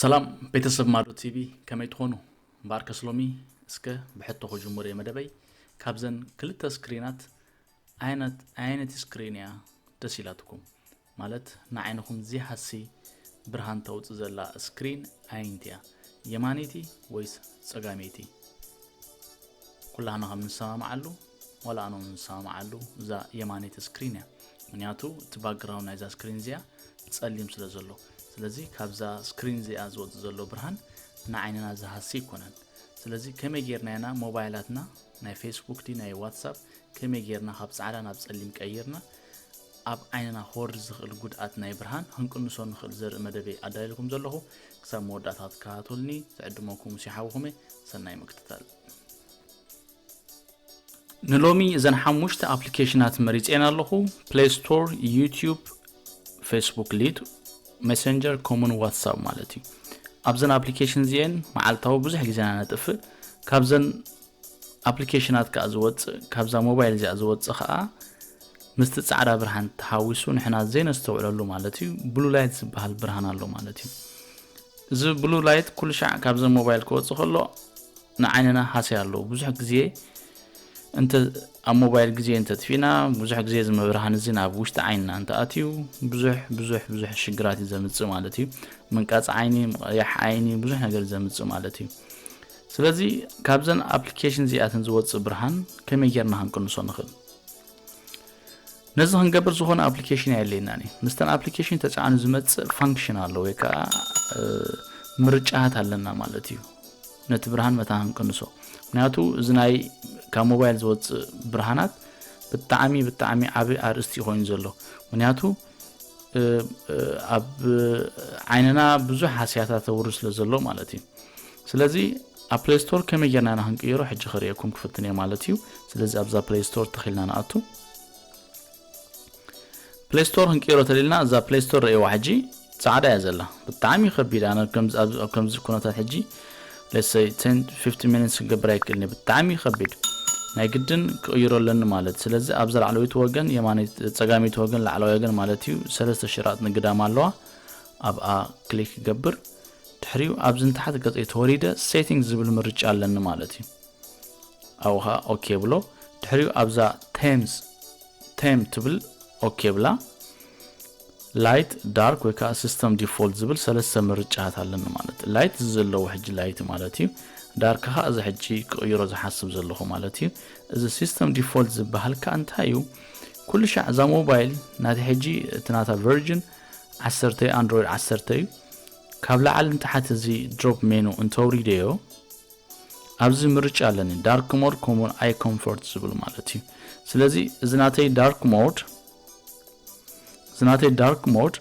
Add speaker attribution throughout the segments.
Speaker 1: سلام ቤተሰብ ማዶ ቲቪ ከመይ ትኾኑ ባርከ ስሎሚ እስከ ብሕቶኹ ጅሙር መደበይ ካብዘን ክልተ ስክሪናት አይነት ስክሪንያ ደስ ኢላትኩም ማለት ንዓይንኩም ዝሓሲ ብርሃን ተውጽ ዘላ ስክሪን አይንቲያ የማኒቲ ወይስ ጸጋሜቲ ኩላና ከምንሰማማዓሉ ወላ አኖ እንሰማማዓሉ ዛ የማኒቲ ስክሪንያ ምክንያቱ እቲ ባክግራውንድ ናይዛ ስክሪን ዚያ ጸሊም ስለዘሎ ስለዚህ ካብዛ ስክሪን ዚያ ዝወጽ ዘሎ ብርሃን ንዓይንና ዝሓሲ ይኮነን ስለዚህ ከመይ ጌርናና ሞባይላትና ናይ ፌስቡክ ዲ ናይ ዋትስአፕ ከመይ ጌርና ካብ ጻዕዳ ናብ ጸሊም ቀይርና ኣብ ዓይንና ሆር ዝኽእል ጉድኣት ናይ ብርሃን ህንቅንሶ ንኽእል ዘርኢ መደበይ ኣዳይልኩም ዘለኹ ክሳብ መወዳእታት ካቶልኒ ዝዕድመኩም ሲሓውኹም ሰናይ መክትታል ንሎሚ እዘን ሓሙሽተ ኣፕሊኬሽናት መሪጽና ኣለኹ ፕሌይ ስቶር ዩቲዩብ ፌስቡክ ሊድ messenger common whatsapp malati abzan application zien maaltaw ብዙሕ ግዜና ነጥፍ ካብዘን applicationat ka azwጽ ካብዛ ሞባይል ዚኣ ዝወጽ ኸኣ ምስቲ ጻዕዳ ብርሃን ተሓዊሱ ንሕና zeina ዝተውዕለሉ ማለት እዩ ብሉ ላይት ዝበሃል ብርሃን ኣሎ ማለት እዩ እዚ ብሉ ላይት ኩሉ ሻዕ ካብዘ ሞባይል ክወጽ ከሎ ንዓይንና ሓሲ ኣሎ ብዙሕ ግዜ انت الموبايل ግዜ انت ትፊና ብዙሕ ግዜ ዝመብርሃን እዚ ናብ ውሽጢ ዓይንና እንተ ኣትዩ ብዙሕ ሽግራት ዘምጽ ማለት እዩ መንቃጽ ዓይኒ ያሕ ዓይኒ ብዙሕ ነገር ዘምጽ ማለት እዩ ስለዚ ካብዘን አፕሊኬሽን ዚኣተን ዝወጽ ብርሃን ከመይ ጌርና ክንቅንሶ ንኽእል ነዚ ክንገብር ዝኾነ አፕሊኬሽን ያለናኒ ምስተን አፕሊኬሽን ተጫኑ ዝመጽ ፋንክሽን ኣሎ ወይ ከዓ ምርጫት ኣለና ማለት እዩ ነቲ ብርሃን መታ ክንቅንሶ ምክንያቱ እዚ ናይ ካብ ሞባይል ዝወጽ ብርሃናት ብጣዕሚ ዓቢ አርስቲ ኮይኑ ዘሎ ምክንያቱ ኣብ ዓይንና ብዙሕ ሓስያታት ተውሩ ስለ ዘሎ ማለት እዩ ስለዚ ኣብ ፕሌይ ስቶር ከመይ ጌርና ክንቀይሮ ሕጂ ክሪአኩም ክፍትነ ማለት እዩ ስለዚ ኣብዛ ፕሌይ ስቶር ተኺልና ንኣቱ ፕሌይ ስቶር ክንቀይሮ ተሊልና እዛ ፕሌይ ስቶር ርእይዋ ሕጂ ጻዕዳ እያ ዘላ ብጣዕሚ ከቢድ ኣነ ከምዚ ኩነታት ሕጂ let's say 10-15 minutes ገበራ ይክልኒ ብጣዕሚ ከቢድ ናይ ግድን ክይሮለን ማለት ስለዚህ ኣብ ዘላዕለዊት ወገን የማነ ጸጋሚት ወገን ላዕለዊ ወገን ማለት እዩ ሰለስተ ሽራት ንግዳም ኣለዋ ኣብኣ ክሊክ ገበር ድሕሪው ኣብዝን ታሕት ገጽ ተወሪደ ሴቲንግ ዝብል ምርጫ ኣለኒ ማለት እዩ ኣውኻ ኦኬ ብሎ ድሕሪው ኣብዛ ቴም ትብል ኦኬ ብላ ላይት ዳርክ ወይ ካ ሲስተም ዲፎልት ዝብል ሰለስተ ምርጫት ኣለኒ ማለት ላይት ዘለው ሕጂ ላይት ማለት እዩ ዳርክ ካ እዚ ሕጂ ክይሮ ዝሓስብ ዘለኹ ማለት እዩ እዚ ሲስተም ዲፎልት ዝበሃል ካ እንታይ እዩ ኩሉ ሻዕ ዛ ሞባይል ናቲ ሕጂ ትናታ ቨርዥን 10 ኣንድሮይድ 10 እዩ ካብ ላዕሊ ንታሕት እዚ ድሮፕ ሜኑ እንተውሪደዮ ኣብዚ ምርጫ ኣለኒ ዳርክ ሞድ ኮመን አይ ኮምፎርት ዝብል ማለት እዩ ስለዚ እዚ ናተይ ዳርክ ሞድ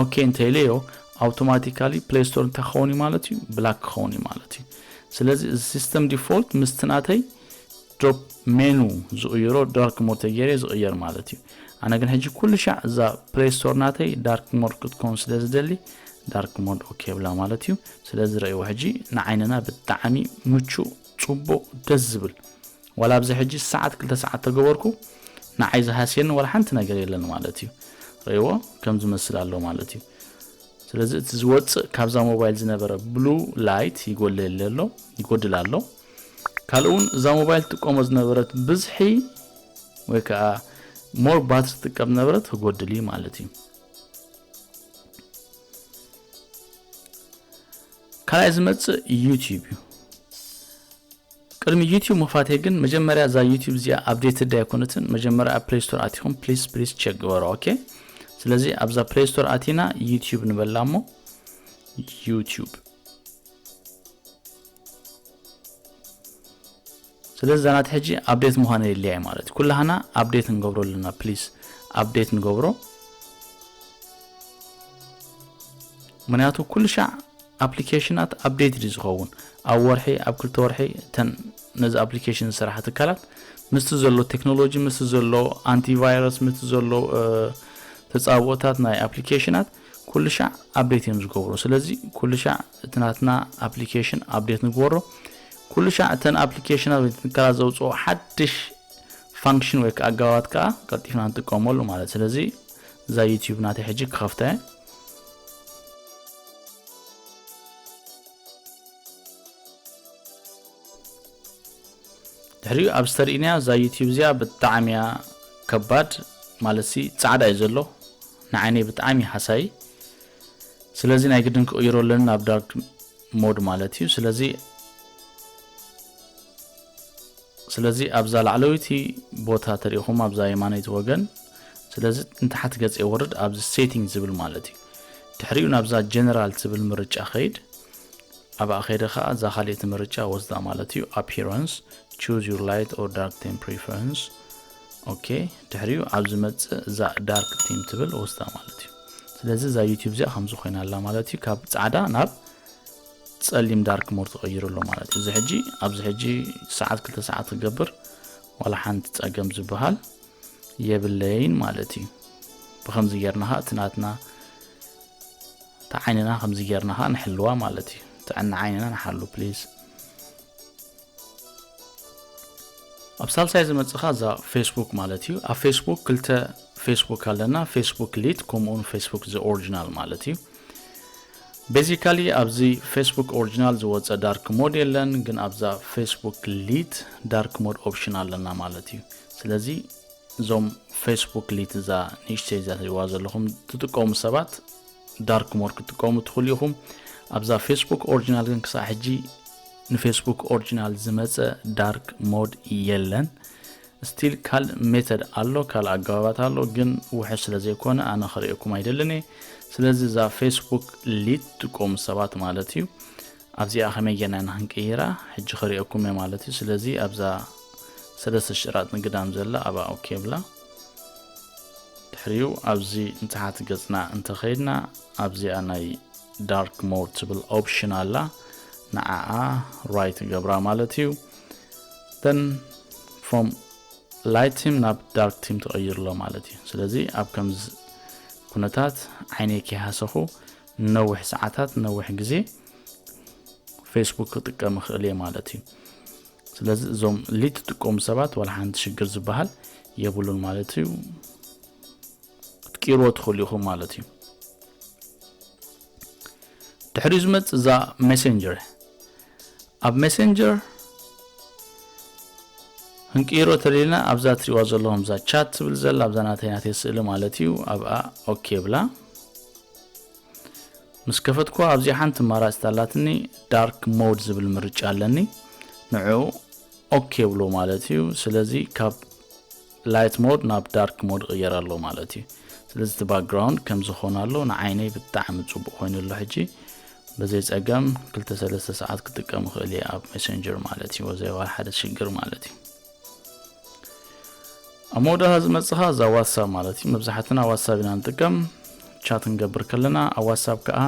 Speaker 1: ኦኬ እንተይለዮ automatically play store ተኾኒ ማለት እዩ ብላክ ኾኒ ማለት እዩ ስለዚ ሲስተም ዲፎልት ምስትናተይ ድሮፕ ሜኑ ዝቕይሮ ዳርክ ሞድ ተገይረ ዝቕየር ማለት እዩ ኣነ ግን ሕጂ ኩሉ ሻዕ እዛ ፕሌይ ስቶር ናተይ ዳርክ ሞድ ክትኮን ስለዝደሊ ዳርክ ሞድ ኦኬ ብላ ማለት እዩ ስለዚ ረእይዎ ሕጂ ንዓይንና ብጣዕሚ ምቹእ ጽቡቕ ደስ ዝብል ወላ ኣብዚ ሕጂ ሰዓት 2 ሰዓት ተገበርኩ ንዓይ ዝሃስየን ወላ ሓንቲ ነገር የለን ማለት እዩ ረእይዎ ከም ዝመስል ኣሎ ማለት እዩ ስለዚህ እቲ ዝወጽ ካብዛ ሞባይል ዝነበረ ብሉ ላይት ይጎድል ኣሎ ካልኡን እዛ ሞባይል ትቆሞ ዝነበረት ብዝሒ ወይ ከዓ ሞር ባትሪ ትጥቀም ነበረት ትጎድሊ ማለት እዩ ካልኣይ ዝመጽ ዩቲዩብ እዩ ቅድሚ ዩቲዩብ መፋቴ ግን መጀመሪያ ዛ ዩቲዩብ ዚኣ አፕዴትድ አይኮነትን መጀመሪያ ፕሌይ ስቶር አትኹም ፕሊዝ ቼክ ገበሩ ኦኬ ስለዚህ ኣብዛ ፕሌይ ስቶር አቲና ዩቲዩብ ንበላሞ ዩቲዩብ ስለዚህ ዛናት ሕጂ አፕዴት መሆን የለይ ማለት ኩላህና አፕዴት እንገብሮልና ፕሊዝ አፕዴት እንገብሮ ምክንያቱ ኩሉ ሻዕ አፕሊኬሽናት አፕዴት ዝኸውን ኣብ ወርሒ ኣብ ክልተ ወርሒ ተን ነዚ አፕሊኬሽን ስራሕቲ ካላት ምስቲ ዘሎ ቴክኖሎጂ ምስቲ ዘሎ አንቲቫይረስ ምስቲ ዘሎ ተጻወታት ናይ አፕሊኬሽናት ኩሉ ሻዕ አፕዴት ዝገብሩ ስለዚ ኩሉ ሻዕ ትናትና አፕሊኬሽን አፕዴት ንገብሮ ኩሉ ሻዕ ተን አፕሊኬሽናት ከላ ዘውጾ ሓድሽ ፋንክሽን ወይ ኣጋዋት ካ ቀጥፊና እንጥቀመሉ ማለት ስለዚ ዛ ዩቲዩብ ናተ ሕጂ ከፍተ ድሕሪኡ ኣብ ስተርእናያ ዛ ዩቲዩብ እዚኣ ብጣዕሚያ ከባድ ማለሲ ጻዕዳ እዩ ዘሎ ንዓይነይ ብጣዕሚ ሓሳይ ስለዚ ናይ ግድን ክቕይሮ ኣለና ኣብ ዳርክ ሞድ ማለት እዩ ስለዚ ኣብዛ ላዕለወይቲ ቦታ ተሪኢኹም ኣብዛ የማነይቲ ወገን ስለዚ እንታሕት ገጽ ይወርድ ኣብዚ ሴቲንግ ዝብል ማለት እዩ ድሕሪኡ ናብዛ ጀነራል ዝብል ምርጫ ኸይድ ኣብ ኣኸይደ ኸዓ ዛ ካልእቲ ምርጫ ወስዳ ማለት እዩ appearance choose your light or dark theme preference okay ድሕሪኡ ኣብዚ መጽእ ዛ dark theme ትብል ወስዳ ማለት እዩ ስለዚ ዛ ዩቲዩብ እዚኣ ከምዚ ኮይና ኣላ ማለት እዩ ካብ ጻዕዳ ናብ ጸሊም ዳርክ ሞድ ተቐይሩሎ ማለት እዩ እዚ ኣብዚ ሕጂ ሰዓት 2 ሰዓት ክገብር ወላ ሓንቲ ጸገም ዝበሃል የብለይን ማለት እዩ ብኸምዚ ጌርናኻ ትናትና ተዓይንና ከምዚ ጌርናኻ ንሕልዋ ማለት እዩ ተዓና ዓይንና ንሓሉ ፕሊዝ ኣብ ሳልሳይ ዝመጽኻ ዛ ፌስቡክ ማለት እዩ ኣብ ፌስቡክ ክልተ ፌስቡክ ኣለና ፌስቡክ ሊት ከምኡን ፌስቡክ ዘ ኦሪጂናል ማለት እዩ ቤዚካሊ ኣብዚ ፌስቡክ ኦሪጂናል ዝወፀ ዳርክ ሞድ የለን ግን ኣብዛ ፌስቡክ ሊት ዳርክ ሞድ ኦፕሽን ኣለና ማለት እዩ ስለዚ ዞም ፌስቡክ ሊት ዛ ንእሽተይ ዘሪዋ ዘለኹም ትጥቀሙ ሰባት ዳርክ ሞድ ክትጥቀሙ ትኽእሉ ኢኹም ኣብዛ ፌስቡክ ኦሪጂናል ግን ክሳብ ሕጂ ንፌስቡክ ኦሪጂናል ዝመፀ ዳርክ ሞድ የለን ስቲል ካል ሜተድ ኣሎ ካል ኣገባባት ኣሎ ግን ውሕስ ስለዘይኮነ ኣነ ክሪአኩም ኣይደለኒ ስለዚ ዛ ፌስቡክ ሊት ትጥቀሙ ሰባት ማለት እዩ ኣብዚኣ ከመይ ጌርና ክንቀይራ ሕጂ ክሪአኩም ማለት እዩ ስለዚ ኣብዛ ሰለስተ ሽራት ንግዳም ዘላ ኣባ ኦኬ ብላ ድሕሪኡ ኣብዚ እንተሓት ገጽና እንተኸይድና ኣብዚኣ ናይ ዳርክ ሞድ ትብል ኦፕሽን ኣላ ንዓኣ ራይት ገብራ ማለት እዩ then from light team ናብ dark team ተቐይርሎ ማለት እዩ ስለዚ ኣብ ከምዝ ኩነታት ዓይነይ ከይሃሰኹ ነዊሕ ሰዓታት ነዊሕ ግዜ ፌስቡክ ክጥቀም ክእል ማለት እዩ ስለዚ ዞም ሊት ትጥቀሙ ሰባት ወላ ሓንቲ ሽግር ዝበሃል የብሉን ማለት እዩ ክትቀይርዎ ትኽእሉ ኢኹም ማለት እዩ ድሕሪ ዝመጽ ዛ ሜሴንጀር ኣብ ሜሴንጀር ክንቀይሮ ተለና ኣብዛ ትሪዋ ዘለኹም ዛ ቻት ትብል ዘላ ኣብዛ ናተይ ስእሊ ማለት እዩ ኣብኣ ኦኬ ብላ ምስ ከፈትኩ ኣብዚ ሓንቲ ማራጭ ታላትኒ ዳርክ ሞድ ዝብል ምርጫ ኣለኒ ንዑ ኦኬ ብሎ ማለት እዩ ስለዚ ካብ ላይት ሞድ ናብ ዳርክ ሞድ ቀይራሎ ማለት እዩ ስለዚ እቲ ባክግራውንድ ከም ዝኾነ ኣሎ ንዓይነይ ብጣዕሚ ጽቡቕ ኮይኑሎ ሕጂ በዘይ ጸገም 2-3 ሰዓት ክጥቀም ክእል ኣብ ሜሴንጀር ማለት እዩ ወዘይ ሓደ ሽግር ማለት እዩ ኣሞዳ ዝመጽኻ ዛ ዋትስኣፕ ማለት እዩ መብዛሕትና ዋትስኣፕ ኢና ንጥቀም ቻት እንገብር ከለና ኣብ ዋትስኣፕ ከዓ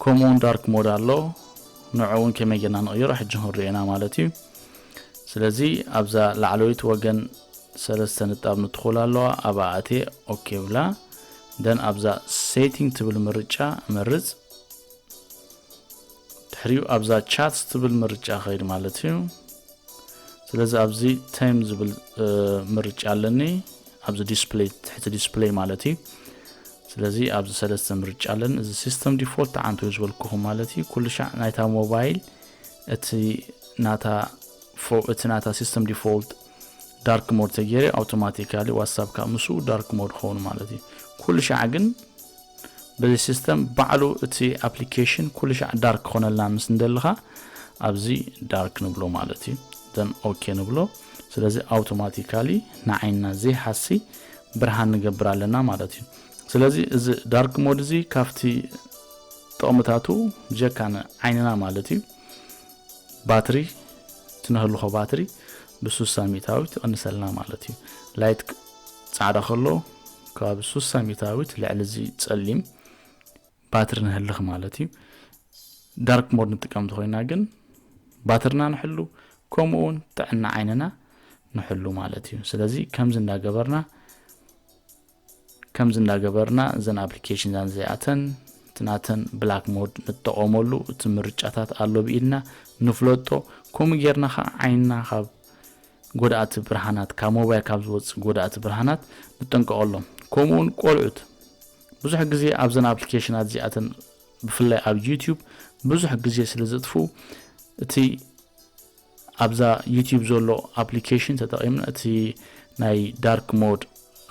Speaker 1: ኮሞን ዳርክ ሞድ ኣሎ ንዑውን ከመይ ጌርና ንቕይሮ ሕጂ ንሪአና ማለት እዩ ስለዚ ኣብዛ ላዕለወይቲ ወገን ሰለስተ ንጣብ ንትኽእሉ ኣለዋ ኣብኣ ኣትየ ኦኬ ብላ ደን ኣብዛ ሴቲንግ ትብል ምርጫ መርጽ ድሕሪኡ ኣብዛ ቻት ትብል ምርጫ ኸይድ ማለት እዩ ስለዚ ኣብዚ ታይም ዝብል ምርጫ ኣለኒ ኣብዚ ዲስፕሌይ ትሕቲ ዲስፕሌይ ማለት እዩ ስለዚ ኣብዚ ሰለስተ ምርጫ ኣለኒ እዚ ሲስተም ዲፎልት ዓንቶ ዝበልኩኹም ማለት እዩ ኩሉ ሻዕ ናይታ ሞባይል እቲ ናታ ሲስተም ዲፎልት ዳርክ ሞድ ተገይረ ኣውቶማቲካሊ ዋትስኣፕ ካብ ምሱ ዳርክ ሞድ ኾኑ ማለት እዩ ኩሉ ሻዕ ግን በዚ ሲስተም ባዕሉ እቲ ኣፕሊኬሽን ኩሉ ሻዕ ዳርክ ኾነልና ምስ እንደልኻ ኣብዚ ዳርክ ንብሎ ማለት እዩ then okay ንብሎ ስለዚ ኣውቶማቲካሊ ንዓይንና ዘይሓሲ ብርሃን ንገብር ኣለና ማለት እዩ ስለዚ እዚ ዳርክ ሞድ እዚ ካፍቲ ጥቕምታቱ ጀካነ ዓይንና ማለት እዩ ባትሪ ትነህልኾ ባትሪ ብ60 ሚታዊት ይቕንሰልና ማለት እዩ ላይት ጻዕዳ ከሎ ካብ 60 ሚታዊት ልዕሊ እዚ ጸሊም ባትሪ ንህልኽ ማለት እዩ ዳርክ ሞድ ንጥቀም ተኾይና ግን ባትሪና ንሕሉ ከምኡን ጥዕና ዓይንና ንሕሉ ማለት እዩ ስለዚ ከምዝ እንዳገበርና ዘን ኣፕሊኬሽን ዛን ዘይኣተን ትናተን ብላክ ሞድ ንጠቐመሉ እቲ ምርጫታት ኣሎ ብኢልና ንፍለጦ ከምኡ ጌርና ዓይንና ካብ ጎዳእቲ ብርሃናት ካብ ሞባይል ካብ ዝወጽእ ጎዳእቲ ብርሃናት ንጠንቀቐሎም ከምኡን ቆልዑት ብዙሕ ግዜ ኣብ ዘን ኣፕሊኬሽናት እዚኣተን ብፍላይ ኣብ ዩቲዩብ ብዙሕ ግዜ ስለ ዘጥፉ እቲ ابزا يوتيوب زولو ابلكيشن تطقمنا اتي ناي دارك مود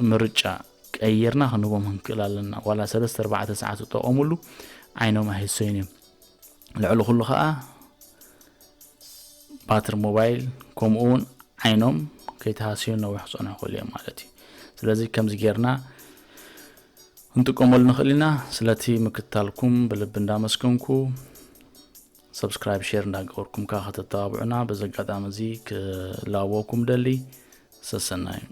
Speaker 1: مرجع قيرنا هنوبم هنكلالنا ولا 3-4 ساعات تطقملو عينو ما هيسيني لعلو كله خا باتر موبايل كومون عينهم كيتهاسيون نو يحصون خولي مالتي ስለዚህ ከምዚ ጌርና እንጥቆመል ንኽልና ስለቲ ምክታልኩም በልብ እንዳመስከንኩ ሰብስክራይብ ሼር እንዳገርኩም ካኸተታብዑና በዘጋጣም እዚ ክላወኩም ደሊ ሰሰናይ